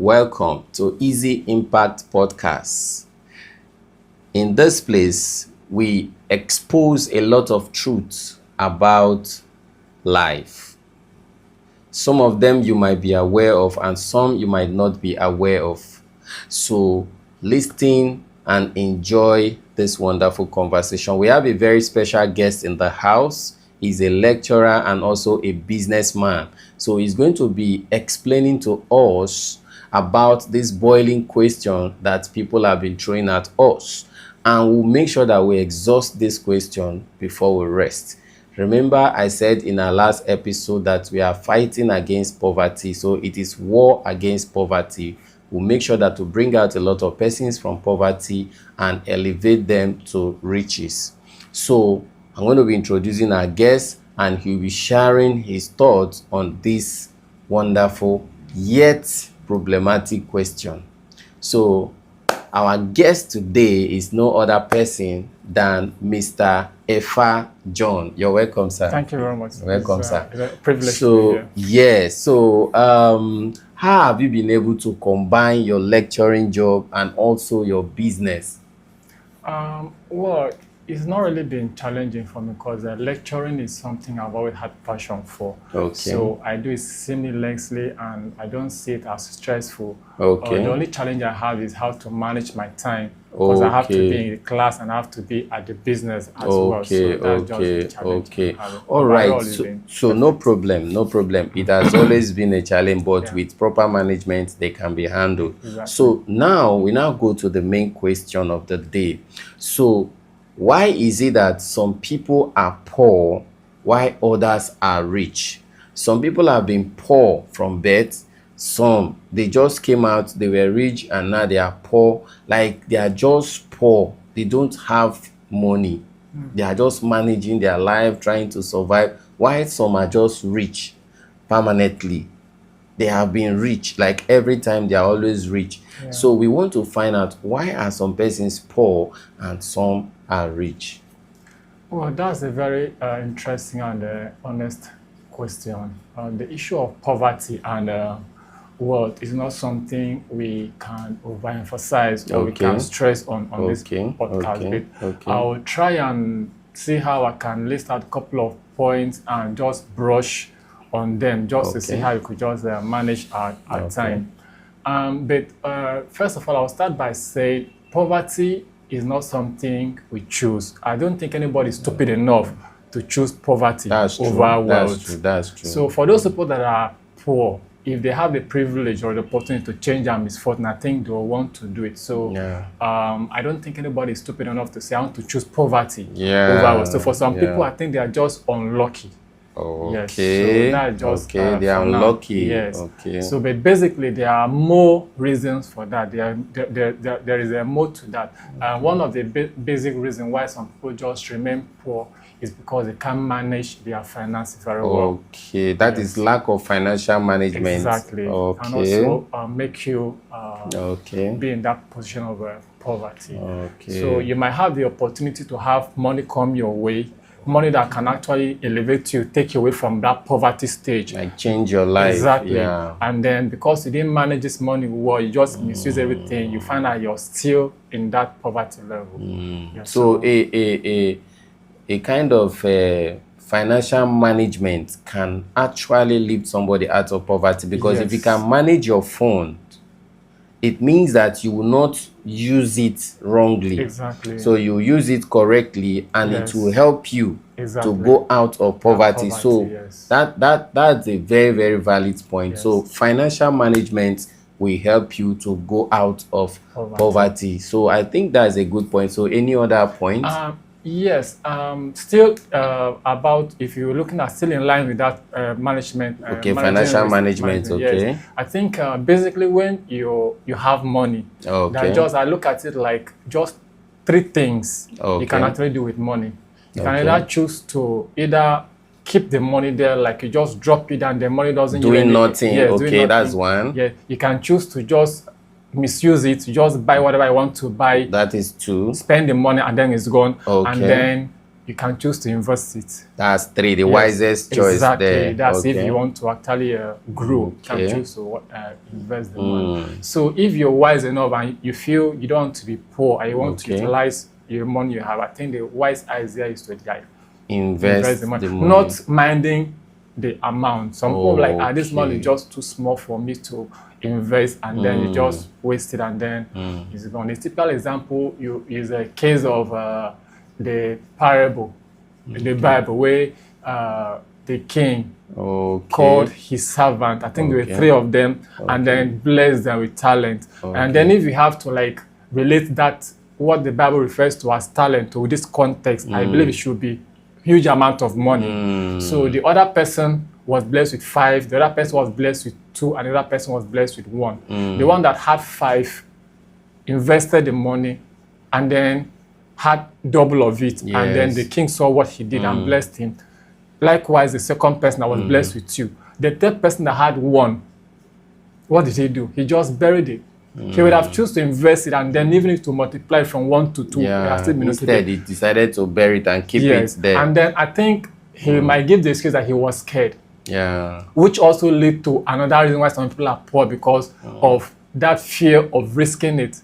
welcome to Izyimpact podcast. In this place, we expose a lot of truths about life. Some of them you might be aware of and some you might not be aware of. So listen and enjoy this wonderful conversation. We have a very special guest in the house. He's a lecturer and also a businessman. So he's going to be explaining to us about this boiling question that people have been throwing at us. And we'll make sure that we exhaust this question before we rest. Remember, I said in our last episode that we are fighting against poverty. So it is war against poverty. We'll make sure that to bring out a lot of persons from poverty and elevate them to riches. So I'm going to be introducing our guest and he'll be sharing his thoughts on this wonderful yet problematic question. So our guest today is no other person than Mr. Efa John. You're welcome, sir. Thank you very much. Welcome, sir. It's a privilege So, to be here. yes. So, how have you been able to combine your lecturing job and also your business? Well, it's not really been challenging for me because lecturing is something I've always had passion for. Okay. So I do it seamlessly and I don't see it as stressful. Okay. The only challenge I have is how to manage my time because I have to be in the class and I have to be at the business as well. So that's just the challenge. All right. So no problem. It has always been a challenge, but with proper management, they can be handled. Exactly. So we now go to the main question of the day. So why is it that some people are poor while others are rich? Some people have been poor from birth. Some, they just came out, they were rich and now they are poor. Like they are just poor. They don't have money. They are just managing their life, trying to survive. While some are just rich permanently. They have been rich, like every time they are always rich. Yeah. So we want to find out why are some persons poor and some are rich. Well, that's a very interesting and honest question. The issue of poverty and wealth is not something we can overemphasize or we can stress on this podcast. I'll try and see how I can list out a couple of points and just brush on them just to see how you could just manage our time. But first of all, I'll start by saying poverty is not something we choose. I don't think anybody is stupid enough to choose poverty over wealth. That's true. So for those people that are poor, if they have the privilege or the opportunity to change their misfortune, I think they'll want to do it. So I don't think anybody is stupid enough to say I want to choose poverty over wealth. So for some people, I think they are just unlucky. Yes, so that's just they are unlucky. Yes. So, but basically, there are more reasons for that. There is a more to that. One of the basic reasons why some people just remain poor is because they can't manage their finances very well. That is lack of financial management. Exactly. And also make you be in that position of poverty. So you might have the opportunity to have money come your way. Money that can actually elevate you, take you away from that poverty stage. Like change your life. Exactly. And then because you didn't manage this money well, you just misuse everything, you find out you're still in that poverty level. So a kind of financial management can actually lift somebody out of poverty because if you can manage your fund, it means that you will not use it wrongly. Exactly. So you use it correctly and it will help you to go out of poverty. So that's a very, very valid point. So financial management will help you to go out of poverty. So I think that's a good point. So any other point? Yes, still about if you're looking at still in line with that management. Financial management. Yes. I think basically when you have money, I look at it like just three things you can actually do with money. You can either choose to either keep the money there, like you just drop it and the money doesn't doing nothing. That's one. Yeah, you can choose to just misuse it, just buy whatever I want to buy. That is two. Spend the money and then it's gone. And then you can choose to invest it. That's 3, the wisest choice exactly. there. That's if you want to actually grow, you can choose to invest the money. So if you're wise enough and you feel you don't want to be poor and you want to utilize your money you have, I think the wise idea is to invest the money. Not minding the amount. Some people like, this money is just too small for me to invest, and then you just waste it and then it's gone. A typical example is a case of the parable in the Bible where the king called his servant. I think there were 3 of them, and then blessed them with talent. And then if you have to like relate that, what the Bible refers to as talent, to this context, I believe it should be huge amount of money. So the other person was blessed with 5, the other person was blessed with 2, and the other person was blessed with 1. The one that had 5 invested the money and then had double of it, and then the king saw what he did and blessed him. Likewise, the second person that was blessed with 2. The third person that had 1, what did he do? He just buried it. He would have chosen to invest it, and then even if to multiply from 1 to 2, instead he decided to bury it and keep it there. And then I think he might give the excuse that he was scared. Which also lead to another reason why some people are poor, because of that fear of risking it,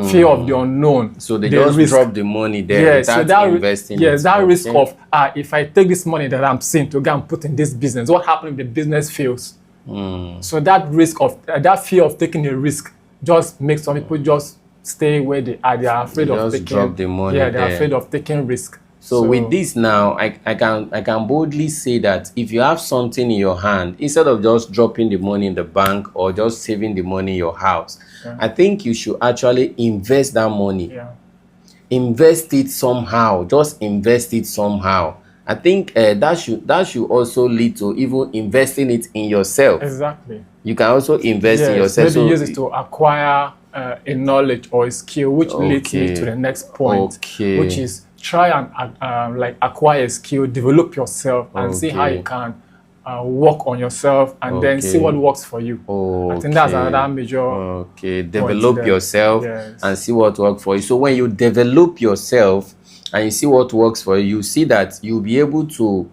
fear of the unknown. So they just drop the money there without investing it. Yes, that risk of, if I take this money that I'm seeing to go and put in this business, what happens if the business fails? So that risk of, that fear of taking a risk just makes some people just stay where they are. They are afraid of taking, drop the money they're afraid of taking risk. So with this now, I can boldly say that if you have something in your hand, instead of just dropping the money in the bank or just saving the money in your house, I think you should actually invest that money. Invest it somehow. Just invest it somehow. I think that should also lead to even investing it in yourself. Exactly. You can also invest in yourself. Maybe use it to acquire a knowledge or a skill, which leads me to the next point, which is try and like acquire a skill, develop yourself, and see how you can work on yourself, and then see what works for you. I think that's another major. Develop yourself and see what works for you. So when you develop yourself and you see what works for you, you see that you'll be able to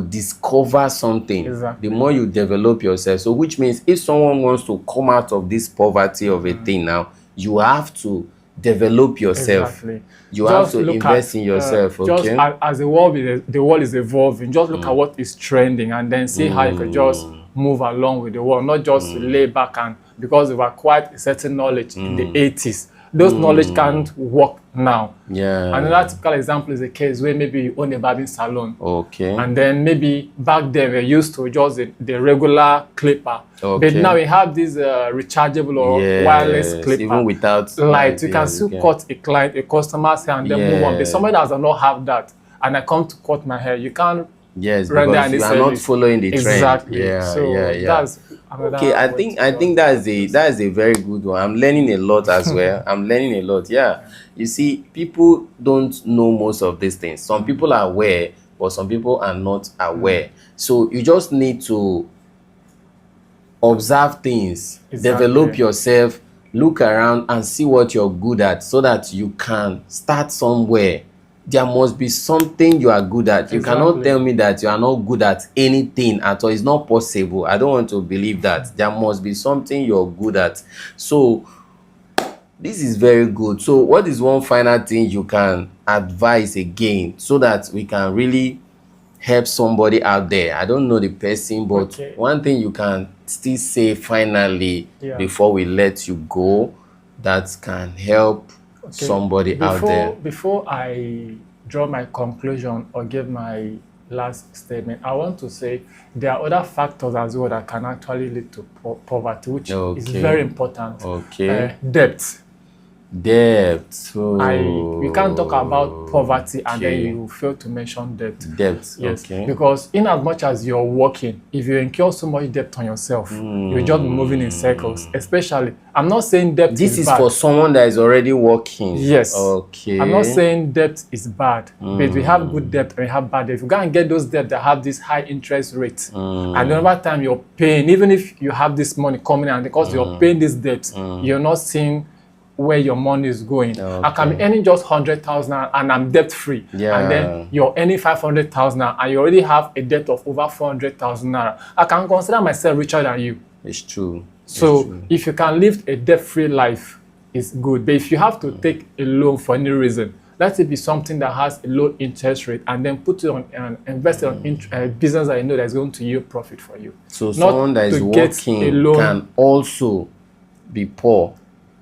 discover something. The more you develop yourself. So which means if someone wants to come out of this poverty of a thing now, you have to develop yourself. You have to invest in yourself. Just as the world is evolving, just look at what is trending and then see how you can just move along with the world, not just lay back and because we've acquired a certain knowledge in the 80s. Those knowledge can't work now. Another typical example is a case where maybe you own a barbing salon. And then maybe back then we're used to just the regular clipper. But now we have this rechargeable or wireless clipper. Even without light, you can still cut a customer's hair and then move on. But somebody that does not have that, and I come to cut my hair, you can't. Because you are not following the trend. That's I think that's a very good one. I'm learning a lot as well. I'm learning a lot. You see, people don't know most of these things. Some people are aware, but some people are not aware. So you just need to observe things, develop yourself, look around and see what you're good at so that you can start somewhere. There must be something you are good at. You cannot tell me that you are not good at anything at all. It's not possible. I don't want to believe that. There must be something you're good at. So this is very good. So what is one final thing you can advise again so that we can really help somebody out there? I don't know the person, but one thing you can still say finally before we let you go that can help somebody out there. Before I draw my conclusion or give my last statement, I want to say there are other factors as well that can actually lead to poverty, which is very important. Debt. We can't talk about poverty and then you fail to mention debt. Because in as much as you're working, if you incur so much debt on yourself, you're just moving in circles. Especially, I'm not saying debt this is bad. For someone that is already working. I'm not saying debt is bad, but we have good debt and we have bad debt. If you go and get those debt that have this high interest rate, and over time you're paying, even if you have this money coming in, and because you're paying this debt, you're not seeing where your money is going. I can Okay. be earning just 100,000 and I'm debt free. Yeah. And then you're earning 500,000 and you already have a debt of over 400,000 naira. I can consider myself richer than you. It's true. So if you can live a debt-free life, it's good. But if you have to take a loan for any reason, let it be something that has a low interest rate, and then put it on and invest it on business that you know that's going to yield profit for you. So Not someone that is to get a working loan. can also be poor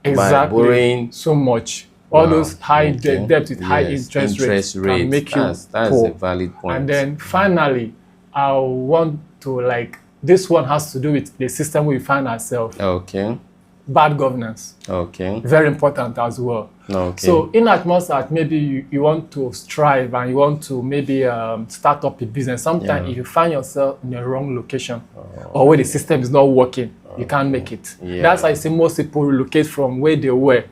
by Exactly. borrowing. So much. All Wow. those high Okay. debt with high Yes, interest rates can rates. make you That's poor. a valid point. And then finally, I want to this one has to do with the system we find ourselves. Okay. Bad governance. Okay. Very important as well. Okay. So in as much as maybe you want to strive and you want to maybe start up a business, sometimes if you find yourself in the wrong location or where the system is not working, you can't make it. Yeah. That's why I see most people relocate from where they were.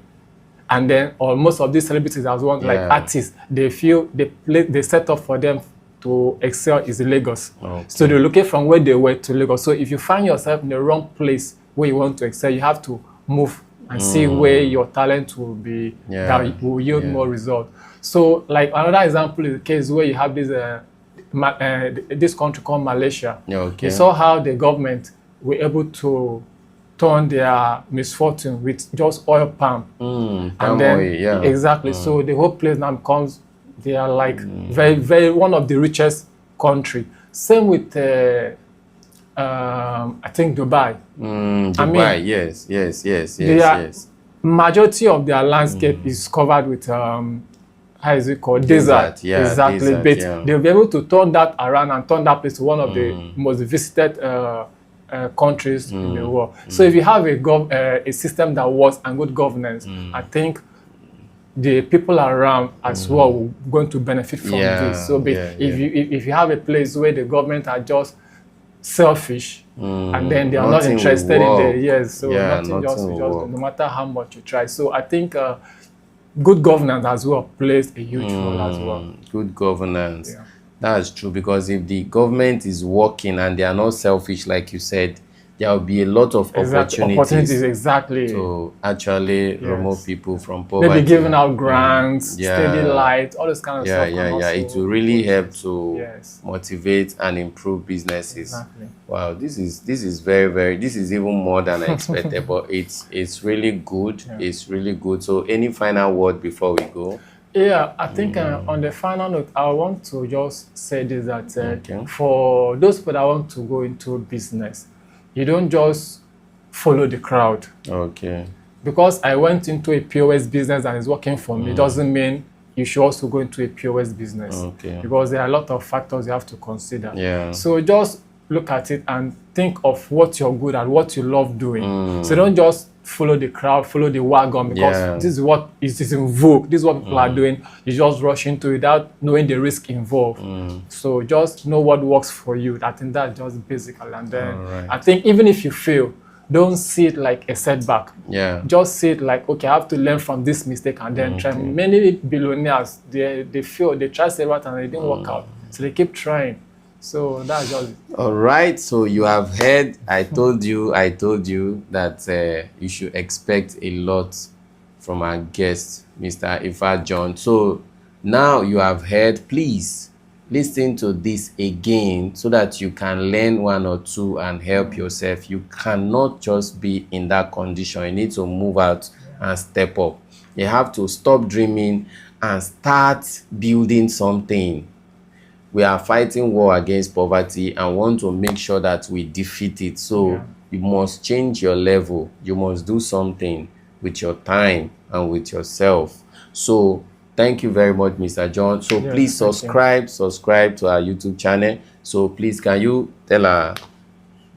And then, or most of these celebrities as well, like artists, they feel they set up for them to excel is Lagos. Okay. So they relocate from where they were to Lagos. So if you find yourself in the wrong place where you want to excel, you have to move and see where your talent will be, that will yield more result. So like another example is the case where you have this country called Malaysia. Okay. You saw how the government were able to turn their misfortune with just oil palm. Palm oil, exactly. So the whole place now becomes, they are like very, very one of the richest country. Same with I think Dubai. Dubai, yes. Majority of their landscape is covered with how is it called? Desert. Yeah, exactly. desert, but they'll be able to turn that around and turn that place to one of the most visited countries in the world. So if you have a system that works and good governance, I think the people around as well will going to benefit from this. So if you have a place where the government are just selfish and then they are not interested in nothing just no matter how much you try. So I think good governance as well plays a huge role as well. Good governance. Yeah. That's true, because if the government is working and they are not selfish, like you said, there will be a lot of opportunities to actually remove people from poverty. Maybe giving out grants, steady light, all this kind of stuff. It will really help to motivate and improve businesses. Exactly. Wow, this is very, very, this is even more than I expected, but it's really good. Yeah. It's really good. So any final word before we go? Yeah, I think on the final note, I want to just say this, that for those people that want to go into business, you don't just follow the crowd. Okay. Because I went into a POS business and it's working for me, doesn't mean you should also go into a POS business. Okay. Because there are a lot of factors you have to consider. Yeah. So just look at it and think of what you're good at, what you love doing. So don't just follow the crowd, follow the wagon, because this is what is in vogue. This is what people are doing. You just rush into it without knowing the risk involved. So just know what works for you. I think that's just basically. And then I think even if you fail, don't see it like a setback. Yeah. Just see it like, okay, I have to learn from this mistake and then try. Many billionaires, they fail, they try several times and it didn't work out. So they keep trying. So that's just it. All right. So you have heard, I told you that you should expect a lot from our guest, Mr. Ifa John. So now you have heard, please listen to this again so that you can learn one or two and help yourself. You cannot just be in that condition. You need to move out and step up. You have to stop dreaming and start building something. We are fighting war against poverty and want to make sure that we defeat it. So you must change your level. You must do something with your time and with yourself. So thank you very much, Mr. John. So please subscribe to our YouTube channel. So please, can you tell our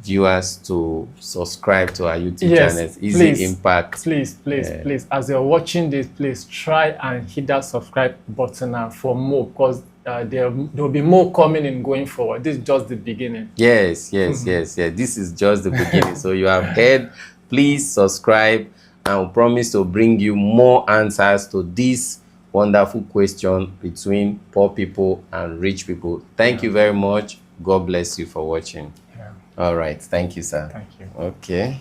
viewers to subscribe to our YouTube channel, Izyimpact? Please. As you're watching this, please try and hit that subscribe button for more, because there will be more coming in going forward. This is just the beginning. Yes. This is just the beginning. So you have heard. Please subscribe, and we promise to bring you more answers to this wonderful question between poor people and rich people. Thank you very much. God bless you for watching. All right. Thank you, sir. Thank you. Okay.